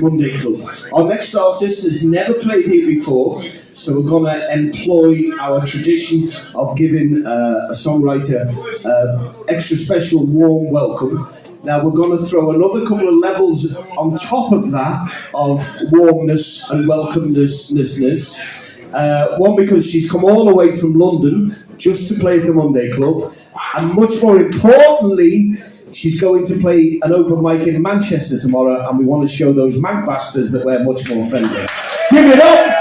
Monday Club. Our next artist has never played here before, so we're going to employ our tradition of giving a songwriter extra special warm welcome. Now we're going to throw another couple of levels on top of that of warmness and welcomeness. One, because she's come all the way from London just to play at the Monday Club, and much more importantly, she's going to play an open mic in Manchester tomorrow, and we want to show those Manc bastards that we're much more friendly. Give it up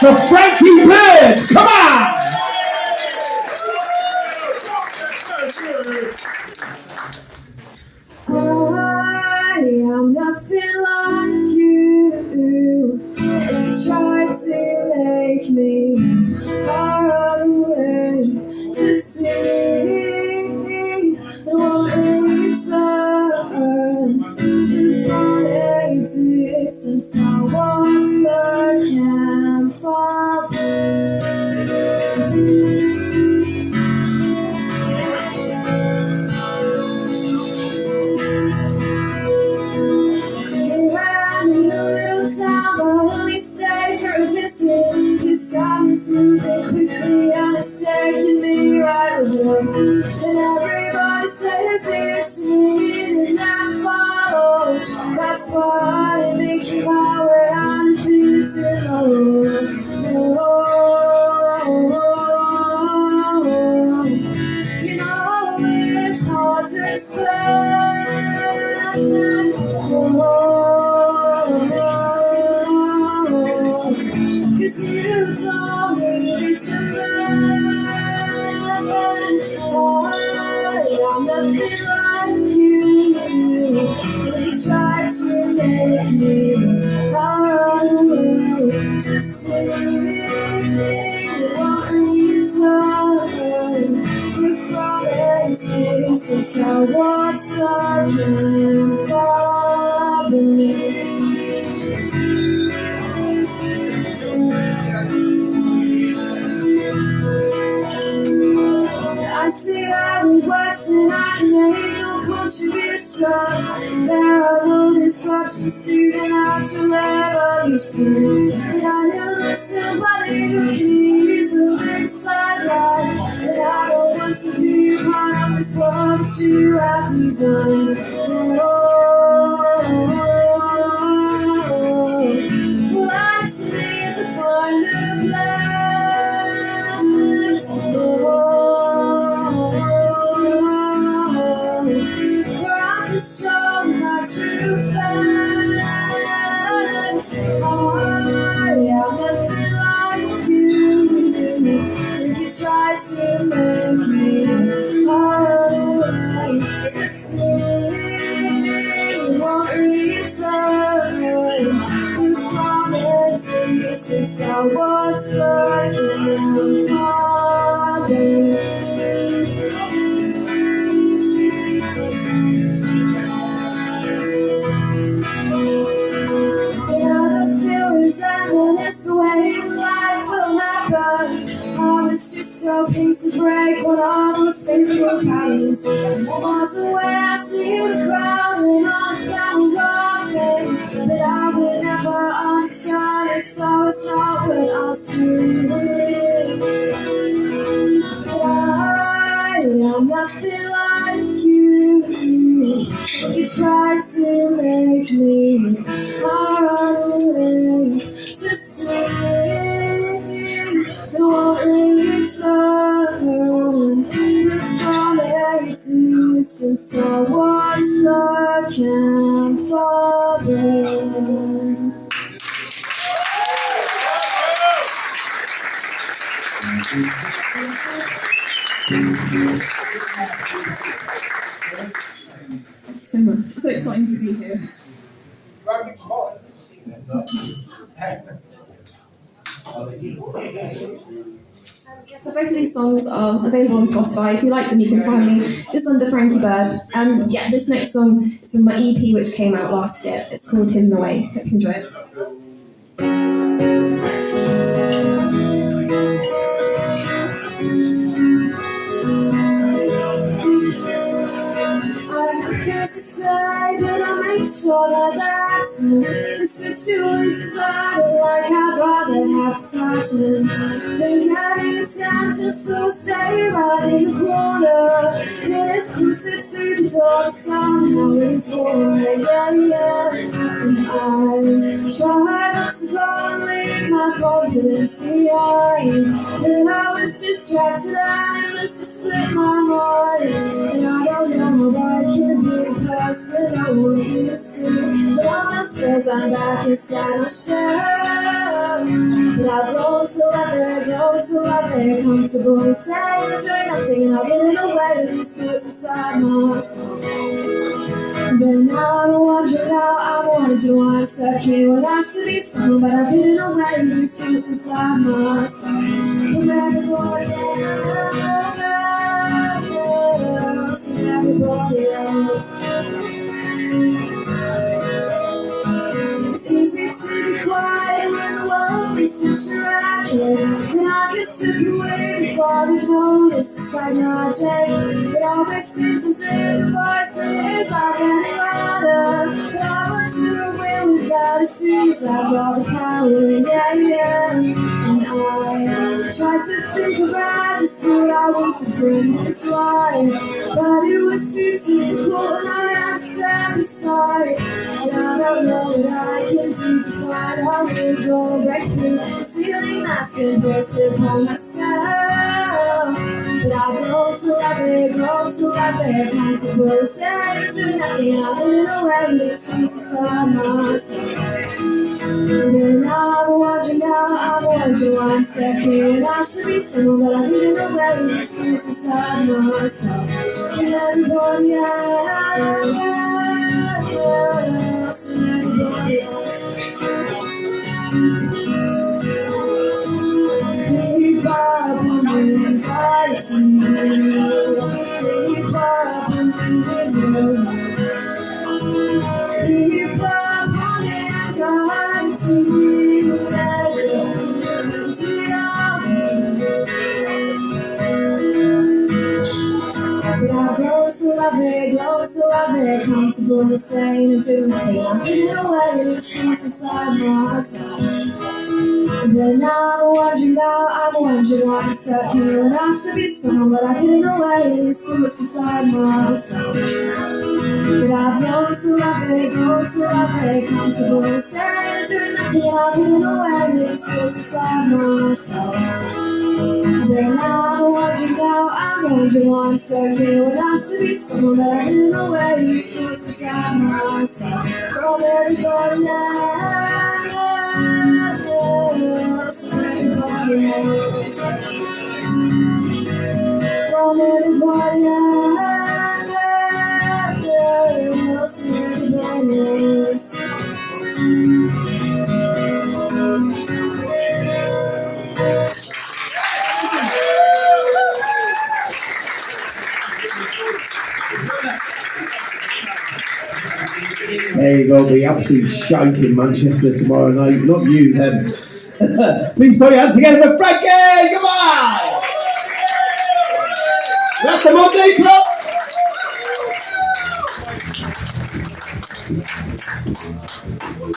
for Frankie Bird! Come on! I am nothing like you. You tried to make me far away to see, but won't return. From a distance, I watch the campfire. Time is moving quickly and it's taking me right away. And everybody says it's needed and follow. That's why I'm making my way out of here you know it's hard to explain. Cause you told me to run. I'm nothing like you. And you tried to make me run away to see you won't return. You're from a distance, I watch the campfire burn. I see how it works and I can make no contribution. There are no disruptions to the natural evolution. But I am somebody who can use a big sideline. But I don't want to be a part of this world that you have designed. Well, I just need to find a place. Show my true face. I am nothing like you. If you try to make me far away to see, you won't return. You from a distance, I watch the campfire burn. It's the way life will happen. I was just hoping to break one of those faithful patterns. Miles away, I see the crowd and all the family laughing. But I would never understand it, so it's not what I'll see. But I am nothing like you. If you tried to make me run away to see, it won't return. But from a distance, I watch the campfire burn. So much. So exciting to be here. So both of these songs are available on Spotify. If you like them, you can find me just under Frankie Bird. This next song is from my EP, which came out last year. It's called Hidden Away. Hope you enjoy it. I have things to say, but I'll make sure that they're absent. The situation's like I'd rather have to touch him. They're getting attention, so stay right in the corner. It's closer to the door, somehow it's warm, yeah. And I try not to go and leave my confidence behind. But I was distracted and I must have slipped my mind. And I don't know how I can be the person I want you to see. But all else feels I'm back inside my shell. But I've grown to love it, comfortable saying doing nothing, and I've been away with these thoughts inside myself. But now I'm wondering why I'm stuck here when I should be somewhere, but I've hidden away with these thoughts inside myself. From everybody else, from everybody else. It's easy to be quiet when the world is such a racket. And I can slip away before the phone, it's just like magic. It always seems as if the voices are getting louder. But I want to away without it seems I've got the power, yeah. And I tried to figure out just what I want to bring this life. But it was too difficult and I had to stand beside. And I don't know what I can do to find out where to go break through the ceiling that's been built upon myself. But I've grown to love it, comfortable saying to nothing. I've been away with these things inside myself. And now I'm wondering why I'm stuck here when I should be somewhere, but I've hidden away with these things inside myself. And everybody else, and everybody else. Keep up on the anxiety. Keep up on the keep up on the anxiety. But I grow to love it, comfortable saying and doing nothing. I'm hidden away with these things inside myself. But now I'm wondering why I'm stuck here when I should be somewhere, but I've hidden away with these things inside myself. But I've grown to love it, comfortable saying and doing nothing. I've hidden away with these things inside myself. But now I'm wondering why I'm stuck here when I should be somewhere, but I've hidden away with these things inside myself. From everybody else, from everybody else, from everybody else, from everybody else. There you go, the absolute shite in Manchester tomorrow night. Not you, them. Please put your hands together for Frankie! Come on! That's the Monday Club!